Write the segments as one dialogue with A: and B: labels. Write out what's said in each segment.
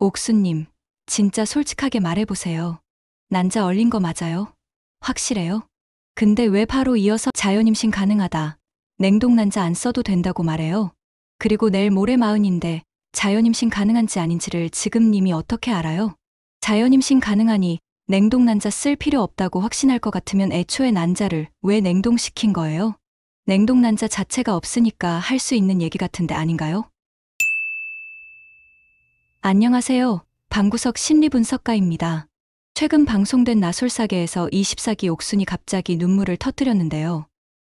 A: 옥수님, 진짜 솔직하게 말해보세요. 난자 얼린 거 맞아요? 확실해요? 근데 왜 바로 이어서 자연임신 가능하다, 냉동난자 안 써도 된다고 말해요? 그리고 내일 모레 마흔인데 자연임신 가능한지 아닌지를 지금 님이 어떻게 알아요? 자연임신 가능하니 냉동난자 쓸 필요 없다고 확신할 것 같으면 애초에 난자를 왜 냉동시킨 거예요? 냉동난자 자체가 없으니까 할 수 있는 얘기 같은데 아닌가요? 안녕하세요. 방구석 심리분석가입니다. 최근 방송된 나솔사계에서 24기 옥순이 갑자기 눈물을 터뜨렸는데요.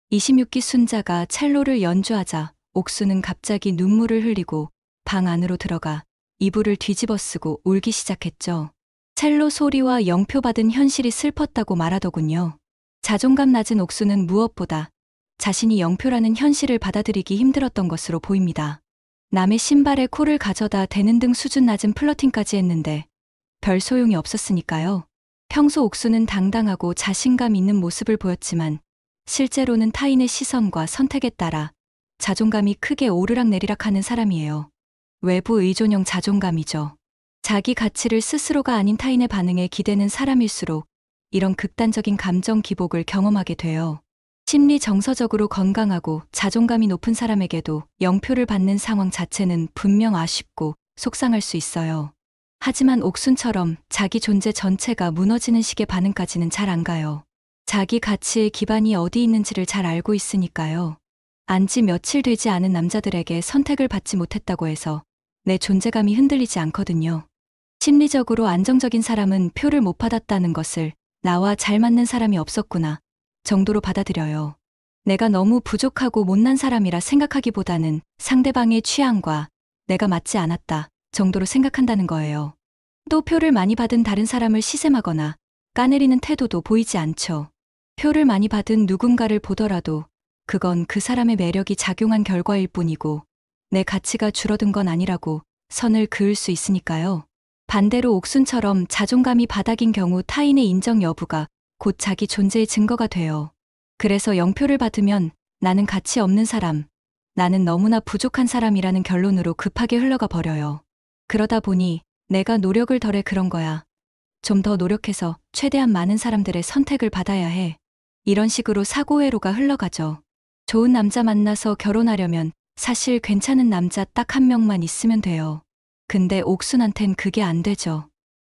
A: 26기 순자가 첼로를 연주하자 옥순은 갑자기 눈물을 흘리고 방 안으로 들어가 이불을 뒤집어쓰고 울기 시작했죠. 첼로 소리와 영표 받은 현실이 슬펐다고 말하더군요. 자존감 낮은 옥순은 무엇보다 자신이 영표라는 현실을 받아들이기 힘들었던 것으로 보입니다. 남의 신발에 코를 가져다 대는 등 수준 낮은 플러팅까지 했는데 별 소용이 없었으니까요. 평소 옥수는 당당하고 자신감 있는 모습을 보였지만 실제로는 타인의 시선과 선택에 따라 자존감이 크게 오르락내리락하는 사람이에요. 외부 의존형 자존감이죠. 자기 가치를 스스로가 아닌 타인의 반응에 기대는 사람일수록 이런 극단적인 감정 기복을 경험하게 돼요. 심리 정서적으로 건강하고 자존감이 높은 사람에게도 영표를 받는 상황 자체는 분명 아쉽고 속상할 수 있어요. 하지만 옥순처럼 자기 존재 전체가 무너지는 식의 반응까지는 잘 안 가요. 자기 가치의 기반이 어디 있는지를 잘 알고 있으니까요. 안지 며칠 되지 않은 남자들에게 선택을 받지 못했다고 해서 내 존재감이 흔들리지 않거든요. 심리적으로 안정적인 사람은 표를 못 받았다는 것을 나와 잘 맞는 사람이 없었구나 정도로 받아들여요. 내가 너무 부족하고 못난 사람이라 생각하기보다는 상대방의 취향과 내가 맞지 않았다 정도로 생각한다는 거예요. 또 표를 많이 받은 다른 사람을 시샘하거나 까내리는 태도도 보이지 않죠. 표를 많이 받은 누군가를 보더라도 그건 그 사람의 매력이 작용한 결과일 뿐이고 내 가치가 줄어든 건 아니라고 선을 그을 수 있으니까요. 반대로 옥순처럼 자존감이 바닥인 경우 타인의 인정 여부가 곧 자기 존재의 증거가 돼요. 그래서 영표를 받으면 나는 가치 없는 사람, 나는 너무나 부족한 사람이라는 결론으로 급하게 흘러가 버려요. 그러다 보니 내가 노력을 덜해 그런 거야. 좀 더 노력해서 최대한 많은 사람들의 선택을 받아야 해. 이런 식으로 사고회로가 흘러가죠. 좋은 남자 만나서 결혼하려면 사실 괜찮은 남자 딱 한 명만 있으면 돼요. 근데 옥순한텐 그게 안 되죠.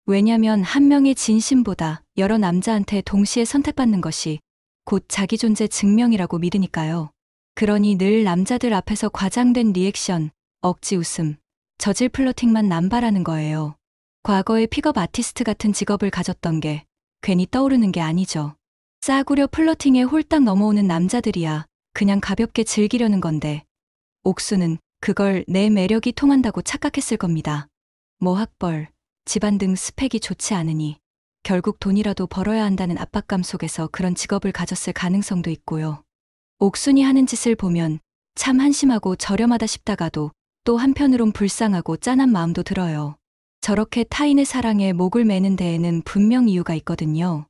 A: 왜냐면 한 명의 진심보다 여러 남자한테 동시에 선택받는 것이 곧 자기 존재 증명이라고 믿으니까요. 그러니 늘 남자들 앞에서 과장된 리액션, 억지 웃음, 저질 플러팅만 남발하는 거예요. 과거에 픽업 아티스트 같은 직업을 가졌던 게 괜히 떠오르는 게 아니죠. 싸구려 플러팅에 홀딱 넘어오는 남자들이야 그냥 가볍게 즐기려는 건데 옥수는 그걸 내 매력이 통한다고 착각했을 겁니다. 뭐 학벌, 집안 등 스펙이 좋지 않으니 결국 돈이라도 벌어야 한다는 압박감 속에서 그런 직업을 가졌을 가능성도 있고요. 옥순이 하는 짓을 보면 참 한심하고 저렴하다 싶다가도 또 한편으론 불쌍하고 짠한 마음도 들어요. 저렇게 타인의 사랑에 목을 매는 데에는 분명 이유가 있거든요.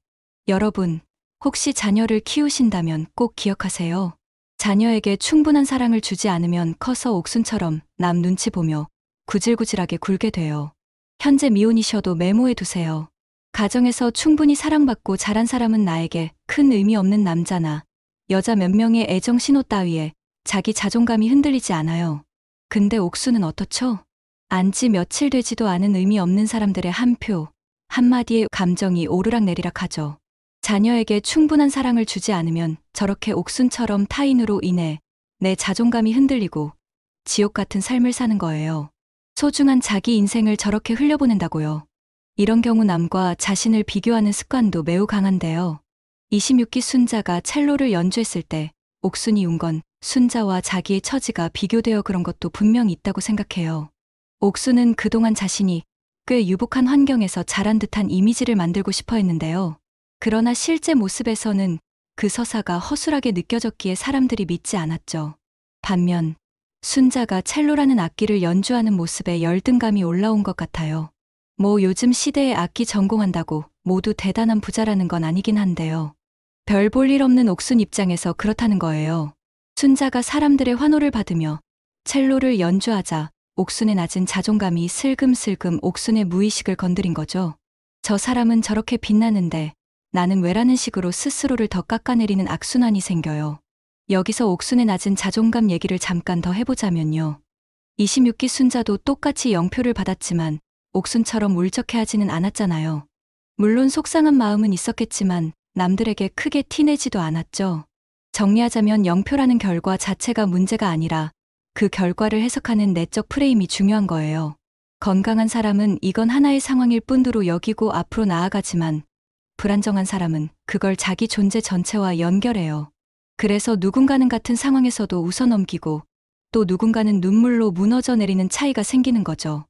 A: 여러분, 혹시 자녀를 키우신다면 꼭 기억하세요. 자녀에게 충분한 사랑을 주지 않으면 커서 옥순처럼 남 눈치 보며 구질구질하게 굴게 돼요. 현재 미혼이셔도 메모해 두세요. 가정에서 충분히 사랑받고 자란 사람은 나에게 큰 의미 없는 남자나 여자 몇 명의 애정 신호 따위에 자기 자존감이 흔들리지 않아요. 근데 옥수는 어떻죠? 안지 며칠 되지도 않은 의미 없는 사람들의 한 표, 한마디에 감정이 오르락내리락 하죠. 자녀에게 충분한 사랑을 주지 않으면 저렇게 옥순처럼 타인으로 인해 내 자존감이 흔들리고 지옥 같은 삶을 사는 거예요. 소중한 자기 인생을 저렇게 흘려보낸다고요. 이런 경우 남과 자신을 비교하는 습관도 매우 강한데요. 26기 순자가 첼로를 연주했을 때 옥순이 운 건 순자와 자기의 처지가 비교되어 그런 것도 분명히 있다고 생각해요. 옥순은 그동안 자신이 꽤 유복한 환경에서 자란 듯한 이미지를 만들고 싶어 했는데요. 그러나 실제 모습에서는 그 서사가 허술하게 느껴졌기에 사람들이 믿지 않았죠. 반면 순자가 첼로라는 악기를 연주하는 모습에 열등감이 올라온 것 같아요. 뭐 요즘 시대에 악기 전공한다고 모두 대단한 부자라는 건 아니긴 한데요. 별 볼 일 없는 옥순 입장에서 그렇다는 거예요. 순자가 사람들의 환호를 받으며 첼로를 연주하자 옥순의 낮은 자존감이 슬금슬금 옥순의 무의식을 건드린 거죠. 저 사람은 저렇게 빛나는데 나는 왜라는 식으로 스스로를 더 깎아내리는 악순환이 생겨요. 여기서 옥순의 낮은 자존감 얘기를 잠깐 더 해보자면요. 26기 순자도 똑같이 영표를 받았지만 옥순처럼 울적해하지는 않았잖아요. 물론 속상한 마음은 있었겠지만 남들에게 크게 티내지도 않았죠. 정리하자면 영표라는 결과 자체가 문제가 아니라 그 결과를 해석하는 내적 프레임이 중요한 거예요. 건강한 사람은 이건 하나의 상황일 뿐으로 여기고 앞으로 나아가지만 불안정한 사람은 그걸 자기 존재 전체와 연결해요. 그래서 누군가는 같은 상황에서도 웃어넘기고 또 누군가는 눈물로 무너져 내리는 차이가 생기는 거죠.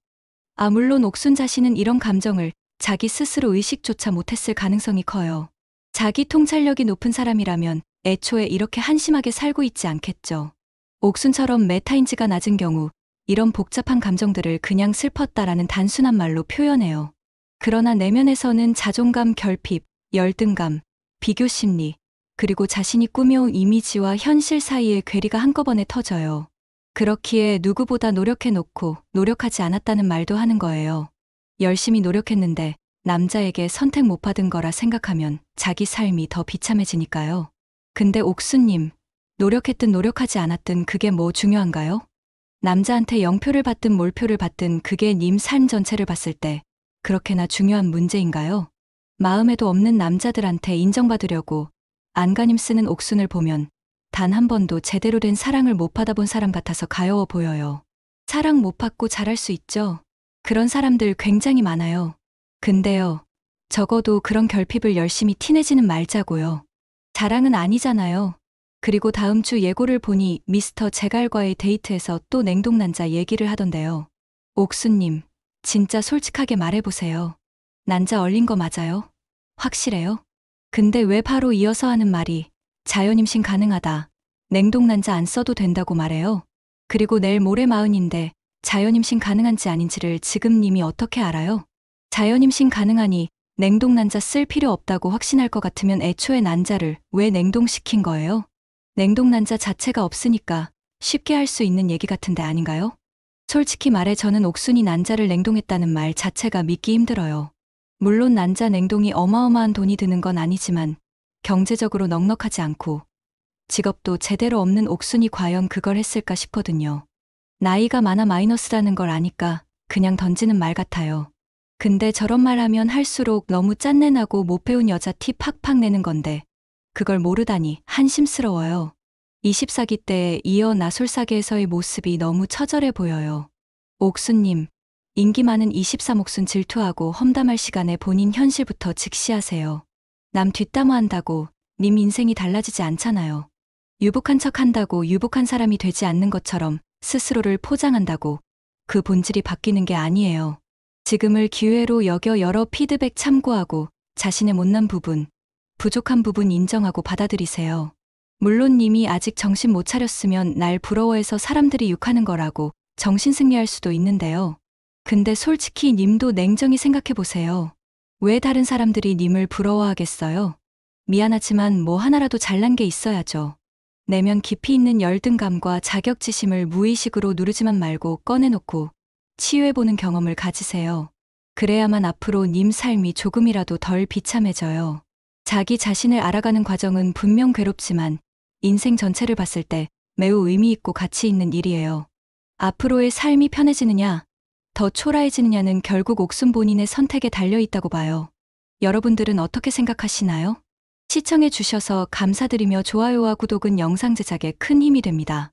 A: 물론 옥순 자신은 이런 감정을 자기 스스로 의식조차 못했을 가능성이 커요. 자기 통찰력이 높은 사람이라면 애초에 이렇게 한심하게 살고 있지 않겠죠. 옥순처럼 메타인지가 낮은 경우 이런 복잡한 감정들을 그냥 슬펐다라는 단순한 말로 표현해요. 그러나 내면에서는 자존감 결핍, 열등감, 비교 심리, 그리고 자신이 꾸며온 이미지와 현실 사이의 괴리가 한꺼번에 터져요. 그렇기에 누구보다 노력해놓고 노력하지 않았다는 말도 하는 거예요. 열심히 노력했는데 남자에게 선택 못 받은 거라 생각하면 자기 삶이 더 비참해지니까요. 근데 옥수님, 노력했든 노력하지 않았든 그게 뭐 중요한가요? 남자한테 영표를 받든 몰표를 받든 그게 님 삶 전체를 봤을 때 그렇게나 중요한 문제인가요? 마음에도 없는 남자들한테 인정받으려고 안간힘 쓰는 옥순을 보면 단 한 번도 제대로 된 사랑을 못 받아본 사람 같아서 가여워 보여요. 사랑 못 받고 잘할 수 있죠. 그런 사람들 굉장히 많아요. 근데요, 적어도 그런 결핍을 열심히 티내지는 말자고요. 자랑은 아니잖아요. 그리고 다음 주 예고를 보니 미스터 제갈과의 데이트에서 또 냉동난자 얘기를 하던데요. 옥수님, 진짜 솔직하게 말해보세요. 난자 얼린 거 맞아요? 확실해요? 근데 왜 바로 이어서 하는 말이 자연임신 가능하다, 냉동난자 안 써도 된다고 말해요? 그리고 내일 모레 마흔인데 자연임신 가능한지 아닌지를 지금 님이 어떻게 알아요? 자연임신 가능하니 냉동난자 쓸 필요 없다고 확신할 것 같으면 애초에 난자를 왜 냉동시킨 거예요? 냉동난자 자체가 없으니까 쉽게 할 수 있는 얘기 같은데 아닌가요? 솔직히 말해 저는 옥순이 난자를 냉동했다는 말 자체가 믿기 힘들어요. 물론 난자 냉동이 어마어마한 돈이 드는 건 아니지만 경제적으로 넉넉하지 않고 직업도 제대로 없는 옥순이 과연 그걸 했을까 싶거든요. 나이가 많아 마이너스라는 걸 아니까 그냥 던지는 말 같아요. 근데 저런 말 하면 할수록 너무 짠내나고 못 배운 여자 티 팍팍 내는 건데 그걸 모르다니 한심스러워요. 24기 때에 이어 나솔사계에서의 모습이 너무 처절해 보여요. 옥수님, 인기 많은 23옥순 질투하고 험담할 시간에 본인 현실부터 직시하세요. 남 뒷담화한다고 님 인생이 달라지지 않잖아요. 유복한 척 한다고 유복한 사람이 되지 않는 것처럼 스스로를 포장한다고 그 본질이 바뀌는 게 아니에요. 지금을 기회로 여겨 여러 피드백 참고하고 자신의 못난 부분, 부족한 부분 인정하고 받아들이세요. 물론 님이 아직 정신 못 차렸으면 날 부러워해서 사람들이 욕하는 거라고 정신승리할 수도 있는데요. 근데 솔직히 님도 냉정히 생각해보세요. 왜 다른 사람들이 님을 부러워하겠어요? 미안하지만 뭐 하나라도 잘난 게 있어야죠. 내면 깊이 있는 열등감과 자격지심을 무의식으로 누르지만 말고 꺼내놓고 치유해보는 경험을 가지세요. 그래야만 앞으로 님 삶이 조금이라도 덜 비참해져요. 자기 자신을 알아가는 과정은 분명 괴롭지만 인생 전체를 봤을 때 매우 의미 있고 가치 있는 일이에요. 앞으로의 삶이 편해지느냐, 더 초라해지느냐는 결국 옥순 본인의 선택에 달려있다고 봐요. 여러분들은 어떻게 생각하시나요? 시청해 주셔서 감사드리며 좋아요와 구독은 영상 제작에 큰 힘이 됩니다.